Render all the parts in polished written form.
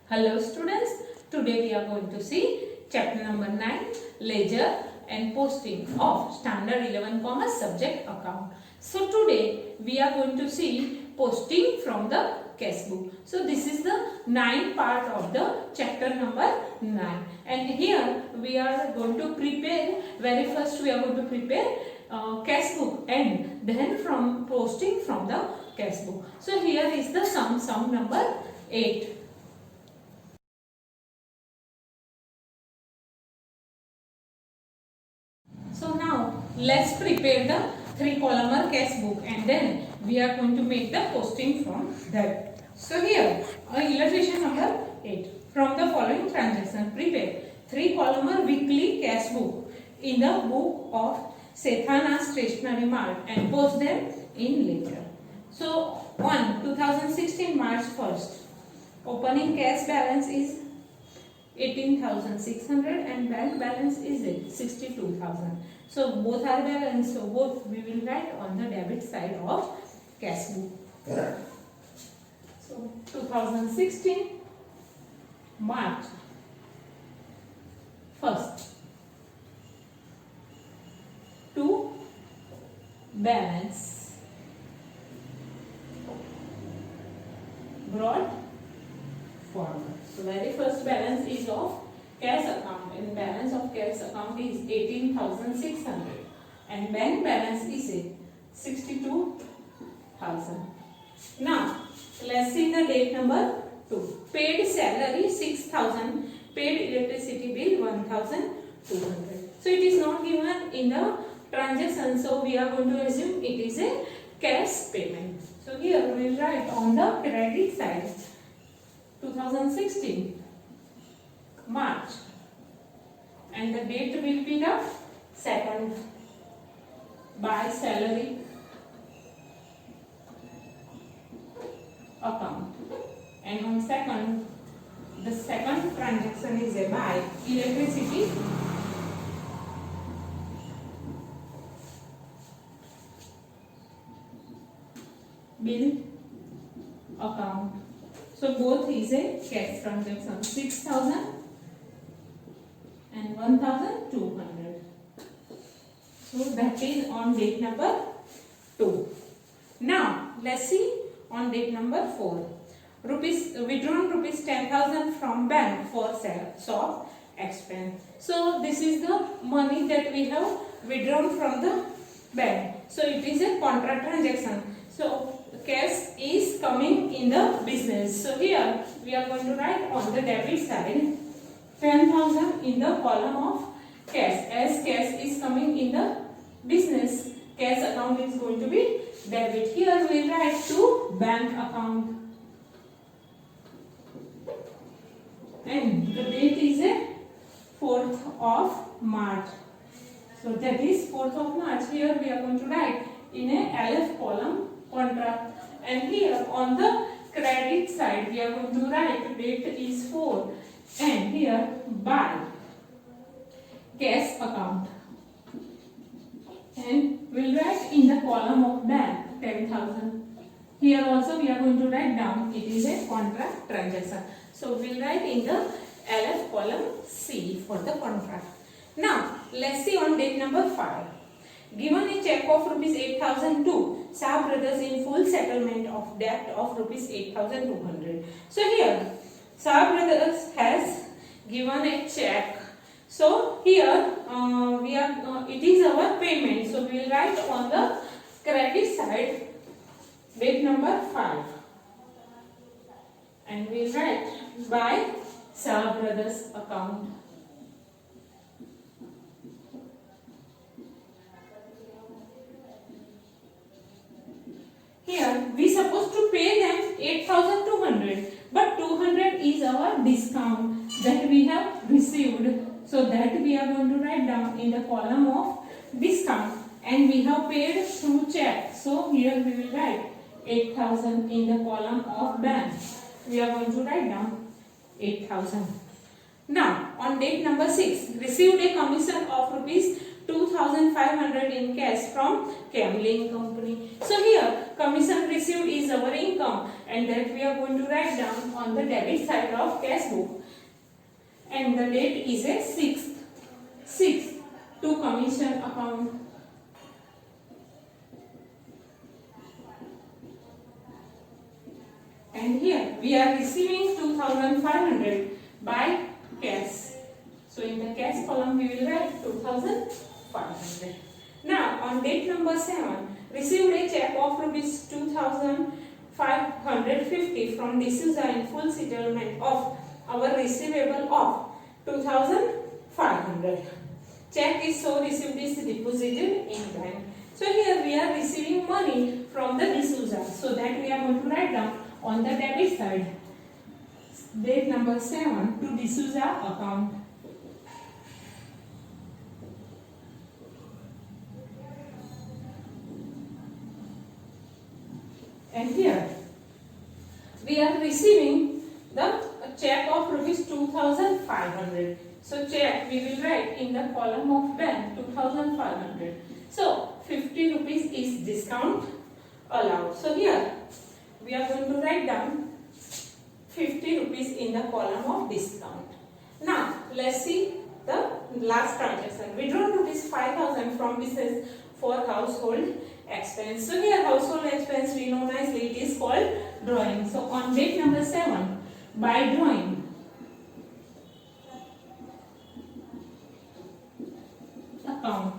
Hello students, today we are going to see chapter number 9, Ledger and Posting of Standard 11 Commerce Subject Account. So today we are going to see posting from the cash book. So this is the 9th part of the chapter number 9, and here we are going to prepare, very first we are going to prepare cash book and then from posting from the cash book. So here is the sum number 8. So now let's prepare the 3-column cash book and then we are going to make the posting from that. So here illustration number 8. From the following transaction, prepare 3-column weekly cash book in the book of Sethana Stationery Mart and post them in ledger. So on 2016 March 1st, opening cash balance is 18,600 and bank balance is 62,000. So both are balanced. So both we will write on the debit side of cash book. So 2016 March 1st to balance brought forward. So very first balance is of cash account and balance of cash account is 18,600 and bank balance is 62,000. Now let's see the date number 2. Paid salary 6,000, paid electricity bill 1,200. So it is not given in the transaction, so we are going to assume it is a cash payment. So here we will write on the credit side 2016 March and the date will be the 2nd by salary account, and on 2nd the second transaction is a by electricity bill account. So both is a cash transaction, 6,000 and 1,200. So that is on date number 2. Now let's see on date number 4. Withdrawn rupees 10,000 from bank for shop expense. So this is the money that we have withdrawn from the bank. So it is a contra transaction. So cash is coming in the business. So here we are going to write on the debit side 10,000 in the column of cash. As cash is coming in the business, cash account is going to be debit. Here we write to bank account. And the date is a 4th of March. So that is 4th of March. Here we are going to write in a LF column contract, and here on the credit side we are going to write date is 4 and here by cash account, and we'll write in the column of bank 10,000. Here also we are going to write down it is a contract transaction. So we'll write in the LF column C for the contract. Now let's see on date number 5. Given a check of rupees 8,000 to Shah Brothers in full settlement of debt of rupees 8,200. So here Shah Brothers has given a check. So here it is our payment. So we will write on the credit side date number 5 and we will write by Shah Brothers account. Here we supposed to pay them 8,200, but 200 is our discount that we have received. So that we are going to write down in the column of discount, and we have paid through check. So here we will write 8,000 in the column of bank. We are going to write down 8,000. Now on date number 6, received a commission of rupees 2,500 in cash from Camlin company. So here commission received is our income, and that we are going to write down on the debit side of cash book, and the date is a 6th to commission account. And here we are receiving 2,500 by cash. So in the cash column we will write 2,500. Now on date number 7, received a check of rupees 2,550 from D'Souza in full settlement of our receivable of 2,500. Check is so received is deposited in bank. So here we are receiving money from the D'Souza. So that we are going to write down on the debit side. Date number 7 to D'Souza account. And here we are receiving the check of rupees 2,500. So check we will write in the column of bank 2,500. So 50 rupees is discount allowed. So here we are going to write down 50 rupees in the column of discount. Now let's see the last transaction. Withdrawn rupees 5,000 from business for household expense. So here household expense we know nicely it is called drawing. So on date number 7, by drawing account,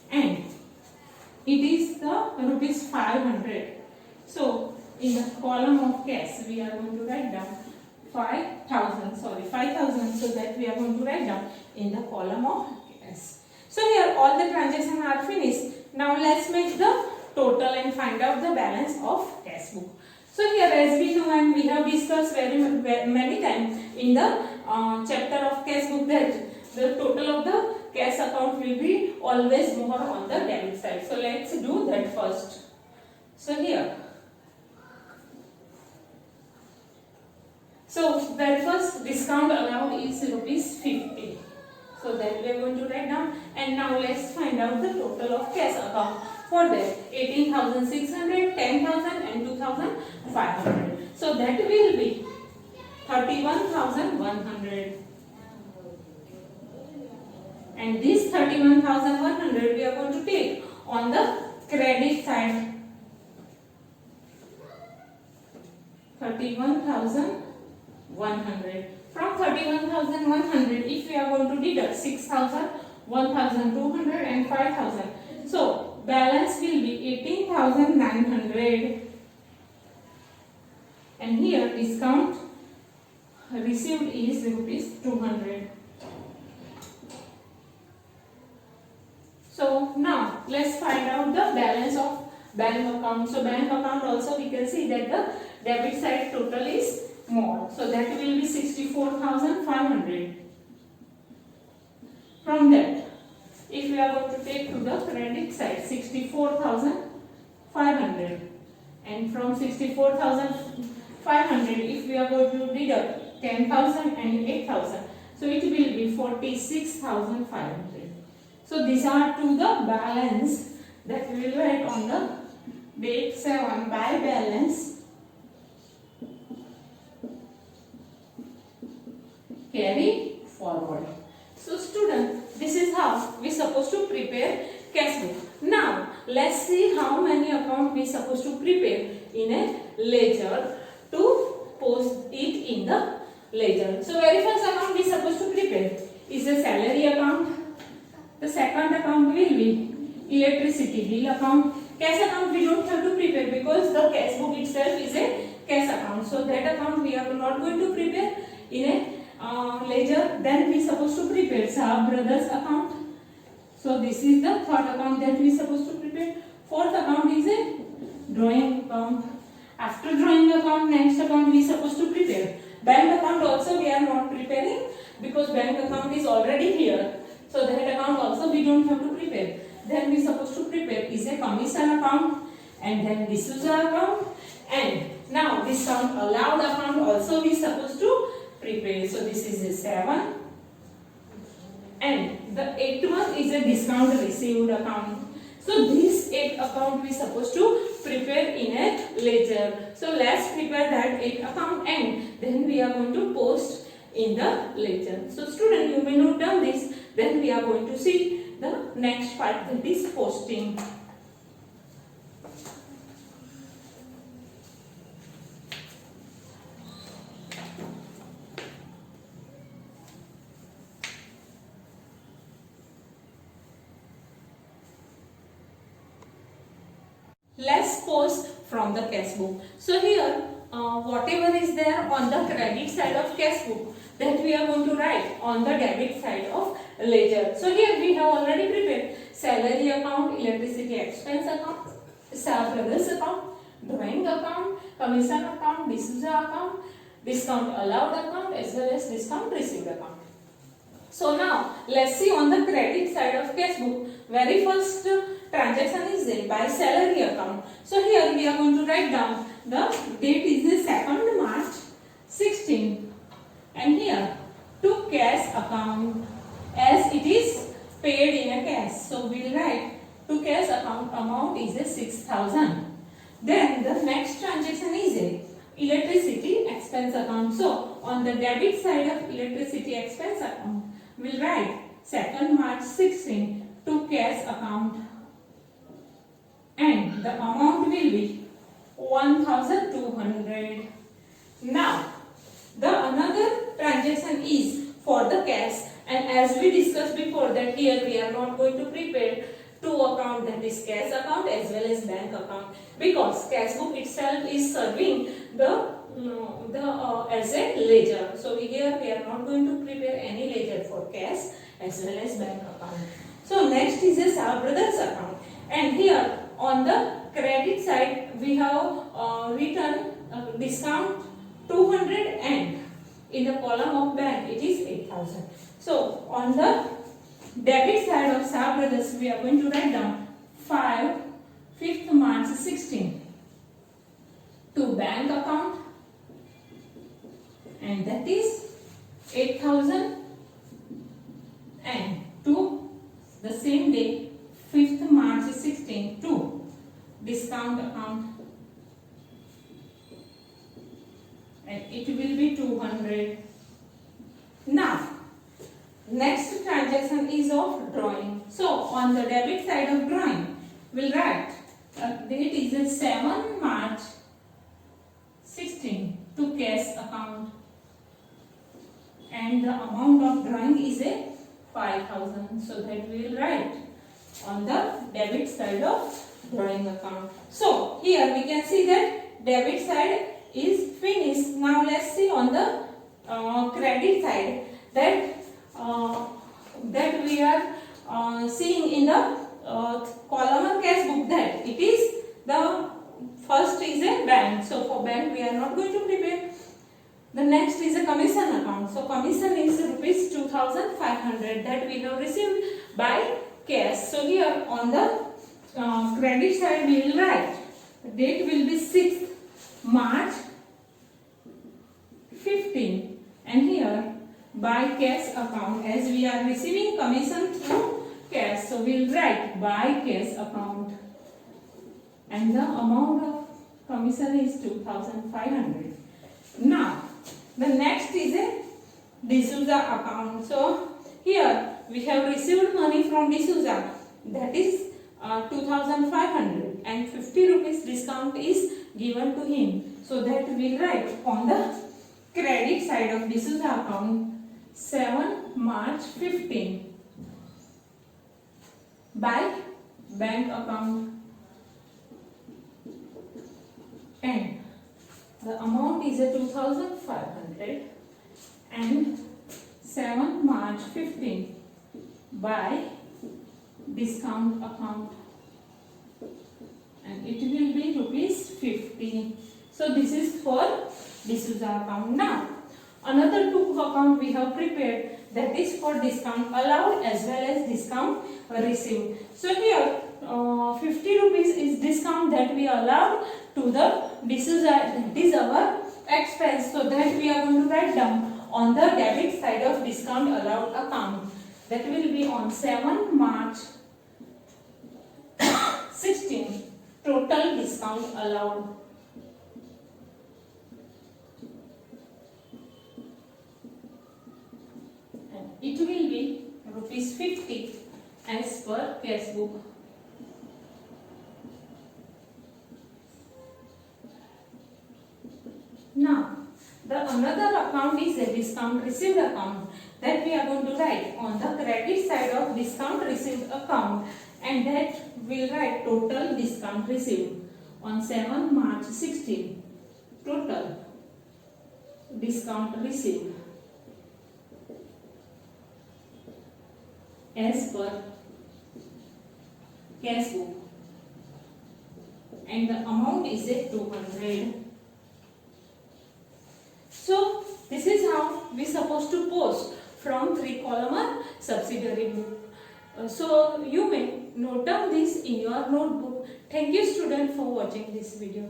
and it is the rupees 500. So in the column of cash we are going to write down 5,000 so that we are going to write down in the column of cash. So here all the transactions are finished. Now let's make the total and find out the balance of cash book. So here as we know and we have discussed very many times in the chapter of cash book that the total of the cash account will be always more on the debit side. So let's do that first. So here, so very first discount allowed is rupees 50. So that we are going to write down, and now let's find out the total of cash account. For that 18,600, 10,000 and 2,500. So that will be 31,100. And this 31,100 we are going to take on the credit side. 31,100. From 31,100, if we are going to deduct 6,000, 1,200 and 5,000. So balance will be 18,900. And here discount received is rupees 200. So now let's find out the balance of bank account. So bank account also we can see that the debit side total is more. So that will be 64,500. From that, if we are going to take to the credit side 64,500, and from 64,500 if we are going to deduct 10,000 and 8,000, so it will be 46,500. So these are to the balance that we will write on the date 7 by balance carry forward. So student, this is how we supposed to prepare cash book. Now let's see how many account we supposed to prepare in a ledger to post it in the ledger. So very first account we supposed to prepare is a salary account. The second account will be electricity bill account. Cash account we don't have to prepare because the cash book itself is a cash account. So that account we are not going to prepare in a ledger. Then we supposed to prepare Saab Brothers account. So this is the third account that we supposed to prepare. Fourth account is a drawing account. After drawing account, next account we supposed to prepare. Bank account also we are not preparing because bank account is already here. So that account also we don't have to prepare. Then we supposed to prepare is a commission account, and then D'Souza account, and now discount allowed account also we supposed to prepare. So this is a 7, and the eighth one is a discount received account. So this eighth account we supposed to prepare in a ledger. So let's prepare that eighth account and then we are going to post in the ledger. So student, you may note down this. Then we are going to see the next part, that is posting. Let's post from the cash book. So here whatever is there on the credit side of cash book, that we are going to write on the debit side of ledger. So here we have already prepared salary account, electricity expense account, Shah Brothers account, drawing account, commission account, D'Souza account, discount allowed account as well as discount received account. So now let's see on the credit side of cash book. Very first transaction is there by salary account. So here we are going to write down the date is the 2nd March 16 and here to cash account as it is paid in a cash. So we will write to cash account amount is a 6,000. Then the next transaction is a electricity expense account. So on the debit side of electricity expense account, we will write 2nd March 16 to cash account and the amount will be 1,200. Now the another transaction is for the cash, and as we discussed before that here we are not going to prepare two account, that is cash account as well as bank account, because cash book itself is serving the as a ledger. So here we are not going to prepare any ledger for cash as well as bank account. So next is a Shah Brothers account, and here on the credit side we have written discount 200 and in the column of bank it is 8,000. So on the debit side of Shah Brothers we are going to write down 5th March 16 to bank account and that is 8,000 and to the same day 5th March 16 to discount account and it will be 200. Now next transaction is of drawing. So on the debit side of drawing we'll write date is a 7 March 16 to cash account and the amount of drawing is a 5,000. So that we will write on the debit side of drawing account. So here we can see that debit side is finished. Now let's see on the credit side that that we are seeing in the column of cash book, that it is the first is a bank. So for bank we are not going to prepare. The next is a commission account. So commission is rupees 2,500 that we have received by cash. So here on the credit side we will write the date will be 6th March 15 and here by cash account, as we are receiving commission through cash, so we will write by cash account and the amount of commission is 2,500. Now the next is a D'Souza account. So here we have received money from D'Souza, that is 2,500 and 50 rupees discount is given to him. So that we will write on the credit side of D'Souza account 7 March 15 by bank account and the amount is a 2,500 and 7 March 15 by discount account and it will be rupees 50. So this is for D'Souza account. Now another two account we have prepared, that is for discount allowed as well as discount received. So here 50 rupees is discount that we allowed to the D'Souza, that is our expense. So that we are going to write down on the debit side of discount allowed account. that will be on 7 March 16. Total discount allowed. And it will be rupees 50 as per cash book. Now, the another account is a discount received account that we are going to write on the credit side of discount received account, and that will write total discount received on 7 March 16. Total discount received as per cash book, and the amount is at 200. So this is how we supposed to post from 3-column subsidiary book. So you may note down this in your notebook. Thank you student for watching this video.